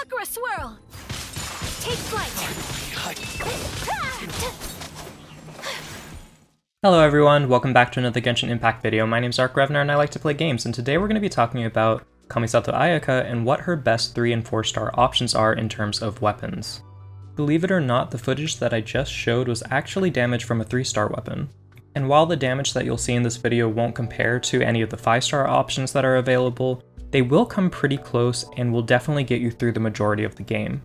Sakura Swirl! Take flight! Hello everyone, welcome back to another Genshin Impact video. My name's Ark Revner and I like to play games, and today we're going to be talking about Kamisato Ayaka and what her best 3 and 4 star options are in terms of weapons. Believe it or not, the footage that I just showed was actually damage from a 3-star weapon. And while the damage that you'll see in this video won't compare to any of the 5-star options that are available, they will come pretty close and will definitely get you through the majority of the game.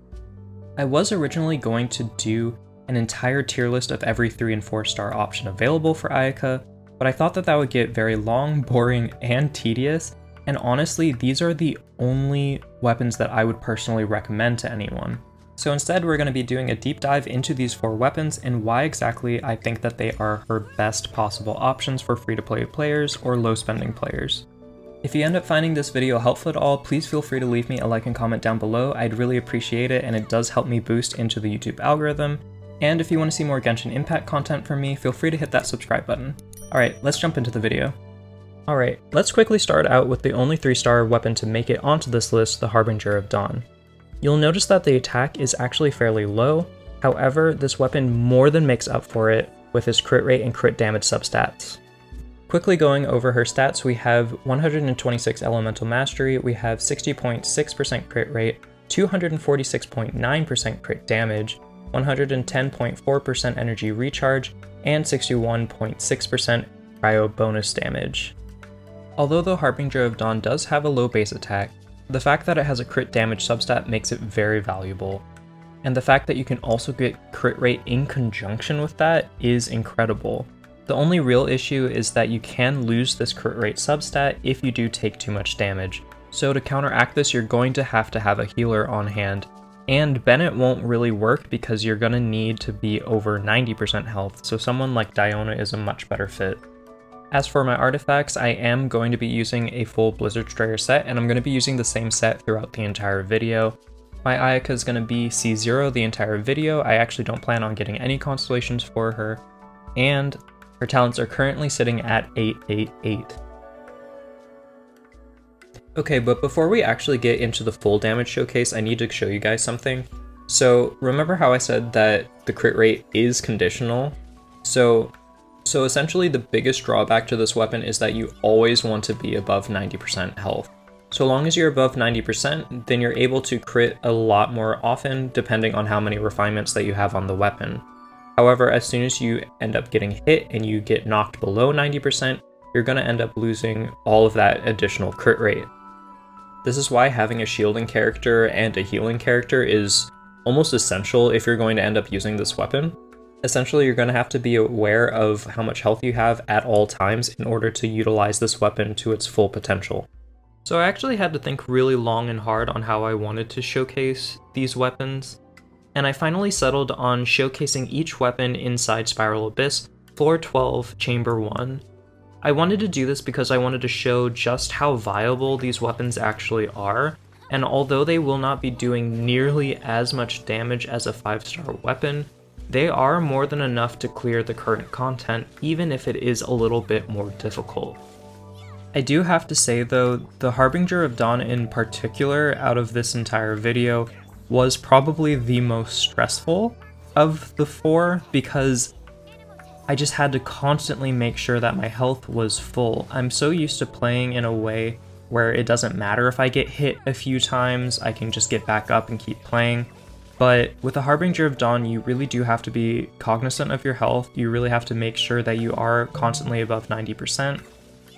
I was originally going to do an entire tier list of every 3 and 4 star option available for Ayaka, but I thought that that would get very long, boring, and tedious, and honestly, these are the only weapons that I would personally recommend to anyone. So instead, we're going to be doing a deep dive into these 4 weapons and why exactly I think that they are her best possible options for free-to-play players or low-spending players. If you end up finding this video helpful at all, please feel free to leave me a like and comment down below. I'd really appreciate it, and it does help me boost into the YouTube algorithm. And if you want to see more Genshin Impact content from me, feel free to hit that subscribe button. Alright, let's jump into the video. Alright, let's quickly start out with the only 3-star weapon to make it onto this list, the Harbinger of Dawn. You'll notice that the attack is actually fairly low, however, this weapon more than makes up for it with its crit rate and crit damage substats. Quickly going over her stats, we have 126 Elemental Mastery, we have 60.6% crit rate, 246.9% crit damage, 110.4% energy recharge, and 61.6% cryo bonus damage. Although the Harbinger of Dawn does have a low base attack, the fact that it has a crit damage substat makes it very valuable, and the fact that you can also get crit rate in conjunction with that is incredible. The only real issue is that you can lose this crit rate substat if you do take too much damage, so to counteract this you're going to have a healer on hand, and Bennett won't really work because you're going to need to be over 90% health, so someone like Diona is a much better fit. As for my artifacts, I am going to be using a full Blizzard Strayer set, and I'm going to be using the same set throughout the entire video. My Ayaka is going to be C0 the entire video. I actually don't plan on getting any constellations for her, and her talents are currently sitting at 888. Okay, but before we actually get into the full damage showcase, I need to show you guys something. So remember how I said that the crit rate is conditional? So essentially the biggest drawback to this weapon is that you always want to be above 90% health. So long as you're above 90%, then you're able to crit a lot more often depending on how many refinements that you have on the weapon. However, as soon as you end up getting hit and you get knocked below 90%, you're going to end up losing all of that additional crit rate. This is why having a shielding character and a healing character is almost essential if you're going to end up using this weapon. Essentially, you're going to have to be aware of how much health you have at all times in order to utilize this weapon to its full potential. So I actually had to think really long and hard on how I wanted to showcase these weapons, and I finally settled on showcasing each weapon inside Spiral Abyss, Floor 12, Chamber 1. I wanted to do this because I wanted to show just how viable these weapons actually are, and although they will not be doing nearly as much damage as a 5-star weapon, they are more than enough to clear the current content, even if it is a little bit more difficult. I do have to say though, the Harbinger of Dawn in particular out of this entire video was probably the most stressful of the 4 because I just had to constantly make sure that my health was full. I'm so used to playing in a way where it doesn't matter if I get hit a few times, I can just get back up and keep playing. But with the Harbinger of Dawn, you really do have to be cognizant of your health. You really have to make sure that you are constantly above 90%,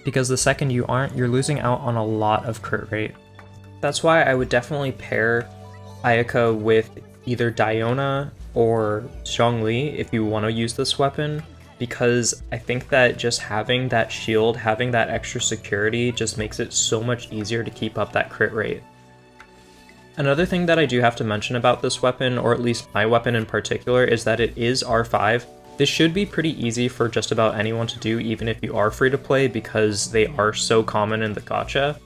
because the second you aren't, you're losing out on a lot of crit rate. That's why I would definitely pair Ayaka with either Diona or Zhongli if you want to use this weapon, because I think that just having that shield, having that extra security just makes it so much easier to keep up that crit rate. Another thing that I do have to mention about this weapon, or at least my weapon in particular, is that it is R5. This should be pretty easy for just about anyone to do, even if you are free to play, because they are so common in the gacha.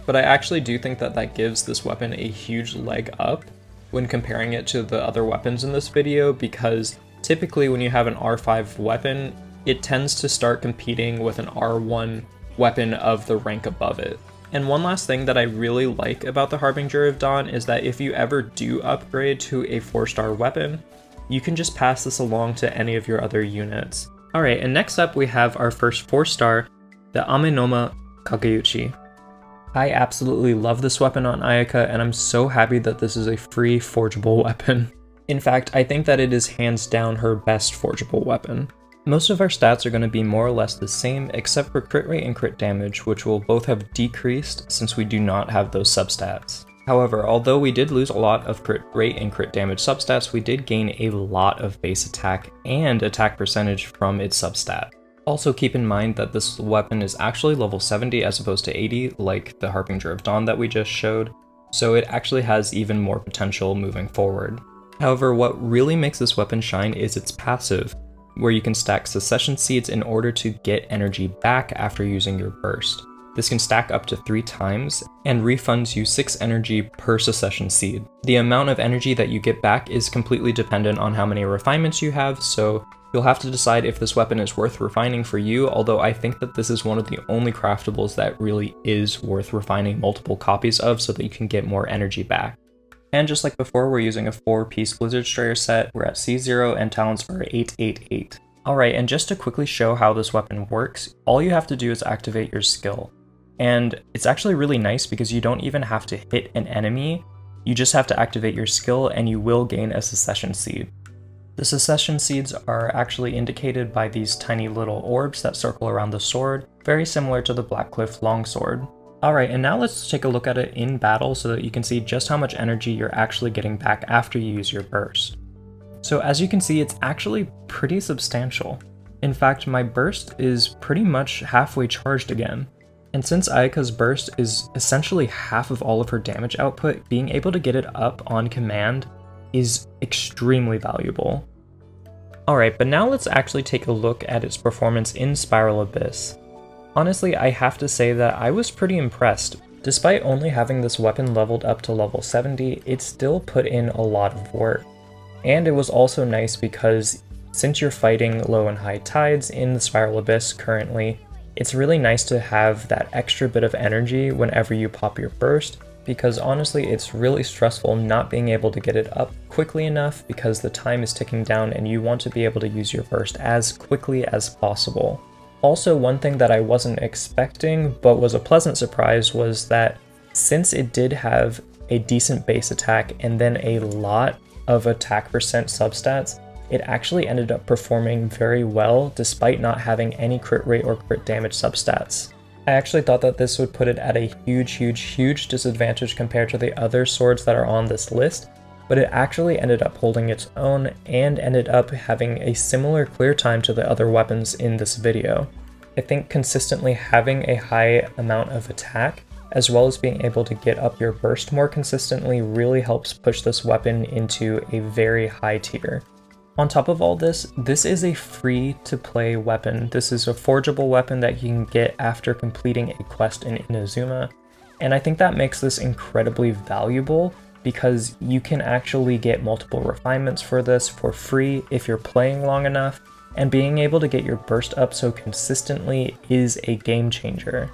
But I actually do think that that gives this weapon a huge leg up when comparing it to the other weapons in this video, because typically when you have an R5 weapon, it tends to start competing with an R1 weapon of the rank above it. And one last thing that I really like about the Harbinger of Dawn is that if you ever do upgrade to a 4-star weapon, you can just pass this along to any of your other units. Alright, and next up we have our first 4-star, the Amenoma Kageuchi. I absolutely love this weapon on Ayaka, and I'm so happy that this is a free forgeable weapon. In fact, I think that it is hands down her best forgeable weapon. Most of our stats are going to be more or less the same, except for crit rate and crit damage, which will both have decreased since we do not have those substats. However, although we did lose a lot of crit rate and crit damage substats, we did gain a lot of base attack and attack percentage from its substat. Also keep in mind that this weapon is actually level 70 as opposed to 80, like the Harbinger of Dawn that we just showed, so it actually has even more potential moving forward. However, what really makes this weapon shine is its passive, where you can stack Secession Seeds in order to get energy back after using your burst. This can stack up to 3 times, and refunds you 6 energy per Secession Seed. The amount of energy that you get back is completely dependent on how many refinements you have, so you'll have to decide if this weapon is worth refining for you, although I think that this is one of the only craftables that really is worth refining multiple copies of so that you can get more energy back. And just like before, we're using a 4-piece Blizzard Strayer set, we're at C0 and talents are 888. Alright, and just to quickly show how this weapon works, all you have to do is activate your skill. And it's actually really nice because you don't even have to hit an enemy, you just have to activate your skill and you will gain a Secession Seed. The Secession Seeds are actually indicated by these tiny little orbs that circle around the sword, very similar to the Blackcliff Longsword. Alright, and now let's take a look at it in battle so that you can see just how much energy you're actually getting back after you use your burst. So as you can see, it's actually pretty substantial. In fact, my burst is pretty much halfway charged again. And since Ayaka's burst is essentially half of all of her damage output, being able to get it up on command is extremely valuable. Alright, but now let's actually take a look at its performance in Spiral Abyss. Honestly, I have to say that I was pretty impressed. Despite only having this weapon leveled up to level 70, it still put in a lot of work. And it was also nice because since you're fighting low and high tides in the Spiral Abyss currently, it's really nice to have that extra bit of energy whenever you pop your burst, because honestly it's really stressful not being able to get it up quickly enough because the time is ticking down and you want to be able to use your burst as quickly as possible. Also, one thing that I wasn't expecting but was a pleasant surprise was that since it did have a decent base attack and then a lot of attack percent substats, it actually ended up performing very well despite not having any crit rate or crit damage substats. I actually thought that this would put it at a huge disadvantage compared to the other swords that are on this list, but it actually ended up holding its own and ended up having a similar clear time to the other weapons in this video. I think consistently having a high amount of attack, as well as being able to get up your burst more consistently, really helps push this weapon into a very high tier. On top of all this, this is a free-to-play weapon. This is a forgeable weapon that you can get after completing a quest in Inazuma, and I think that makes this incredibly valuable because you can actually get multiple refinements for this for free if you're playing long enough, and being able to get your burst up so consistently is a game changer.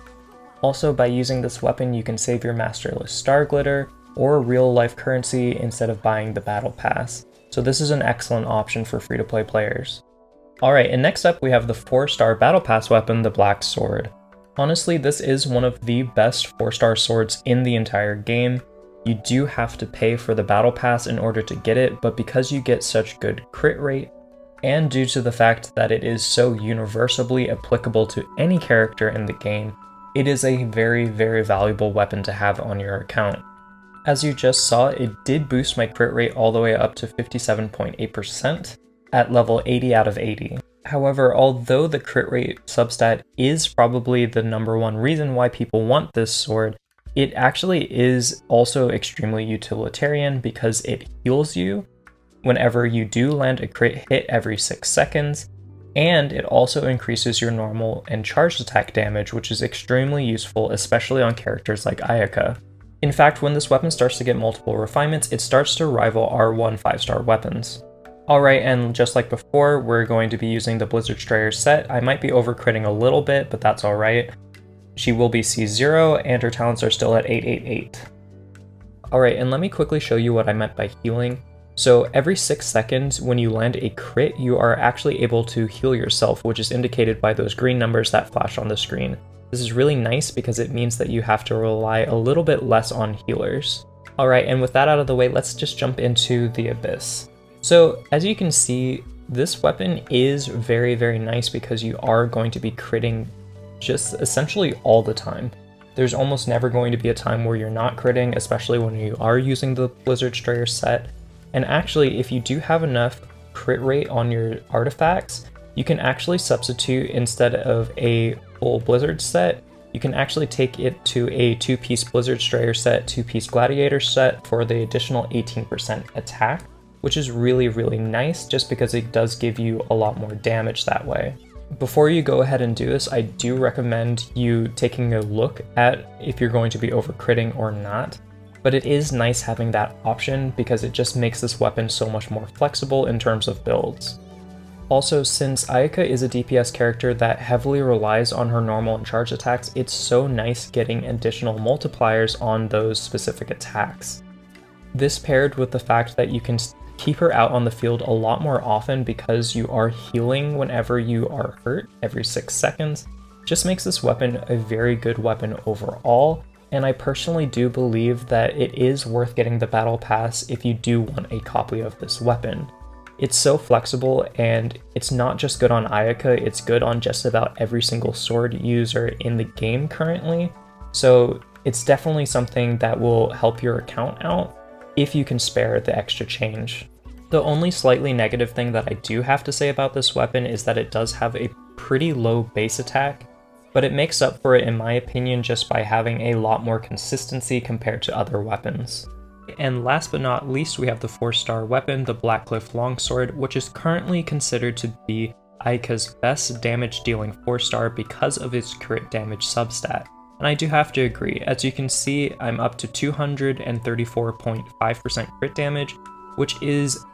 Also, by using this weapon, you can save your masterless star glitter or real-life currency instead of buying the battle pass. So this is an excellent option for free-to-play players. Alright, and next up we have the 4-star battle pass weapon, the Black Sword. Honestly, this is one of the best 4-star swords in the entire game. You do have to pay for the battle pass in order to get it, but because you get such good crit rate, and due to the fact that it is so universally applicable to any character in the game, it is a very valuable weapon to have on your account. As you just saw, it did boost my crit rate all the way up to 57.8% at level 80 out of 80. However, although the crit rate substat is probably the #1 reason why people want this sword, it actually is also extremely utilitarian because it heals you whenever you do land a crit hit every 6 seconds, and it also increases your normal and charged attack damage, which is extremely useful, especially on characters like Ayaka. In fact, when this weapon starts to get multiple refinements, it starts to rival R1 5-star weapons. Alright, and just like before, we're going to be using the Blizzard Strayer set. I might be overcritting a little bit, but that's alright. she will be C0 and her talents are still at 888. Alright, and let me quickly show you what I meant by healing. So every 6 seconds when you land a crit, you are actually able to heal yourself, which is indicated by those green numbers that flash on the screen. This is really nice because it means that you have to rely a little bit less on healers. Alright, and with that out of the way, let's just jump into the Abyss. So as you can see, this weapon is very, very nice because you are going to be critting just essentially all the time. There's almost never going to be a time where you're not critting, especially when you are using the Blizzard Strayer set. And actually, if you do have enough crit rate on your artifacts, you can actually substitute, instead of a full Blizzard set, you can actually take it to a 2-piece Blizzard Strayer set, 2-piece Gladiator set for the additional 18% attack, which is really, really nice just because it does give you a lot more damage that way. Before you go ahead and do this, I do recommend you taking a look at if you're going to be over critting or not, but it is nice having that option because it just makes this weapon so much more flexible in terms of builds. Also, since Ayaka is a DPS character that heavily relies on her normal and charge attacks, it's so nice getting additional multipliers on those specific attacks. This paired with the fact that you can keep her out on the field a lot more often because you are healing whenever you are hurt every 6 seconds, just makes this weapon a very good weapon overall, and I personally do believe that it is worth getting the battle pass if you do want a copy of this weapon. It's so flexible, and it's not just good on Ayaka, it's good on just about every single sword user in the game currently, so it's definitely something that will help your account out if you can spare the extra change. The only slightly negative thing that I do have to say about this weapon is that it does have a pretty low base attack, but it makes up for it in my opinion just by having a lot more consistency compared to other weapons. And last but not least, we have the 4-star weapon, the Blackcliff Longsword, which is currently considered to be Ayaka's best damage dealing 4-star because of its crit damage substat. And I do have to agree. As you can see, I'm up to 234.5% crit damage, which is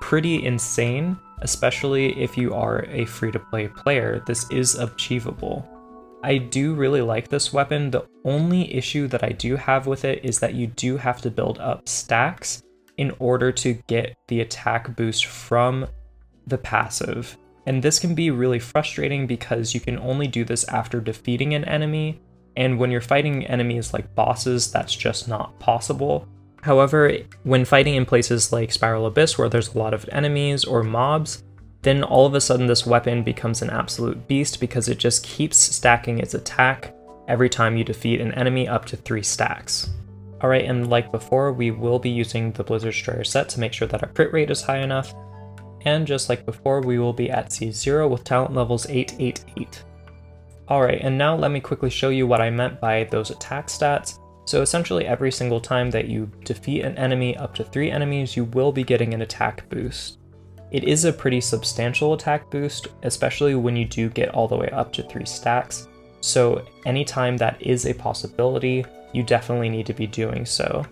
pretty insane, especially if you are a free-to-play player. This is achievable. I do really like this weapon. The only issue that I do have with it is that you do have to build up stacks in order to get the attack boost from the passive. And this can be really frustrating because you can only do this after defeating an enemy, and when you're fighting enemies like bosses, that's just not possible. However, when fighting in places like Spiral Abyss where there's a lot of enemies or mobs, then all of a sudden this weapon becomes an absolute beast because it just keeps stacking its attack every time you defeat an enemy up to 3 stacks. Alright, and like before, we will be using the Blizzard Strayer set to make sure that our crit rate is high enough, and just like before, we will be at C0 with talent levels 888. Alright, and now let me quickly show you what I meant by those attack stats. So essentially every single time that you defeat an enemy up to 3 enemies, you will be getting an attack boost. It is a pretty substantial attack boost, especially when you do get all the way up to 3 stacks, so anytime that is a possibility, you definitely need to be doing so.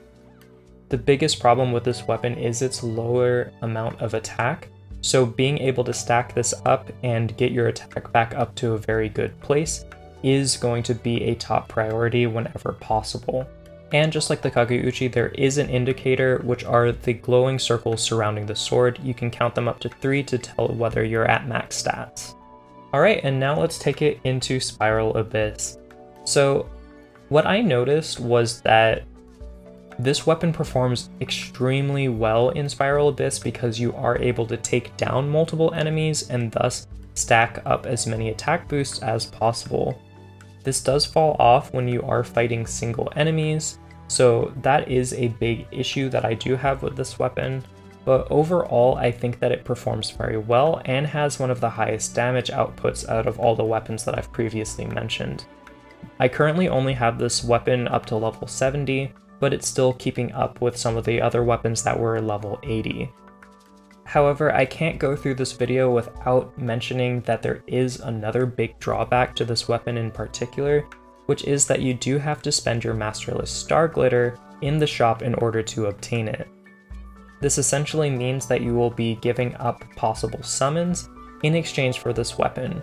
The biggest problem with this weapon is its lower amount of attack, so being able to stack this up and get your attack back up to a very good place is going to be a top priority whenever possible. And just like the Kageuchi, there is an indicator, which are the glowing circles surrounding the sword. You can count them up to 3 to tell whether you're at max stats. Alright, and now let's take it into Spiral Abyss. So what I noticed was that this weapon performs extremely well in Spiral Abyss because you are able to take down multiple enemies and thus stack up as many attack boosts as possible. This does fall off when you are fighting single enemies, so that is a big issue that I do have with this weapon, but overall I think that it performs very well and has one of the highest damage outputs out of all the weapons that I've previously mentioned. I currently only have this weapon up to level 70, but it's still keeping up with some of the other weapons that were level 80. However, I can't go through this video without mentioning that there is another big drawback to this weapon in particular, which is that you do have to spend your Masterless Star Glitter in the shop in order to obtain it. This essentially means that you will be giving up possible summons in exchange for this weapon.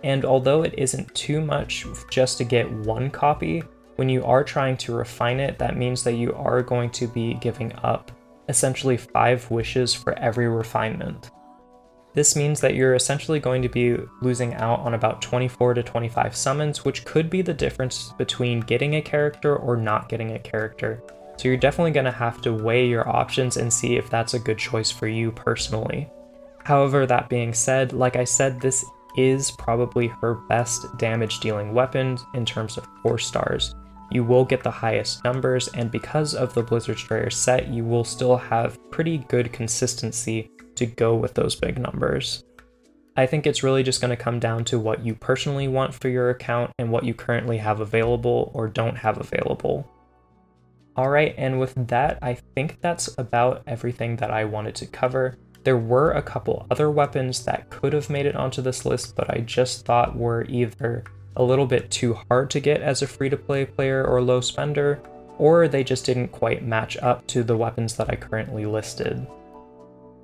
And although it isn't too much just to get one copy, when you are trying to refine it, that means that you are going to be giving up essentially 5 wishes for every refinement. This means that you're essentially going to be losing out on about 24 to 25 summons, which could be the difference between getting a character or not getting a character. So you're definitely going to have to weigh your options and see if that's a good choice for you personally. However, that being said, like I said, this is probably her best damage dealing weapon in terms of 4 stars. You will get the highest numbers, and because of the Blizzard Strayer set, you will still have pretty good consistency to go with those big numbers. I think it's really just going to come down to what you personally want for your account and what you currently have available or don't have available. Alright, and with that, I think that's about everything that I wanted to cover. There were a couple other weapons that could have made it onto this list, but I just thought were either a little bit too hard to get as a free-to-play player or low spender, or they just didn't quite match up to the weapons that I currently listed.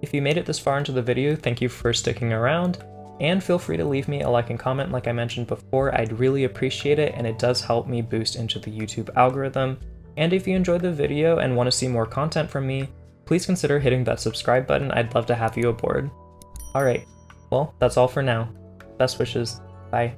If you made it this far into the video, thank you for sticking around, and feel free to leave me a like and comment like I mentioned before. I'd really appreciate it, and it does help me boost into the YouTube algorithm. And if you enjoyed the video and want to see more content from me, please consider hitting that subscribe button. I'd love to have you aboard. Alright, well, that's all for now. Best wishes. Bye.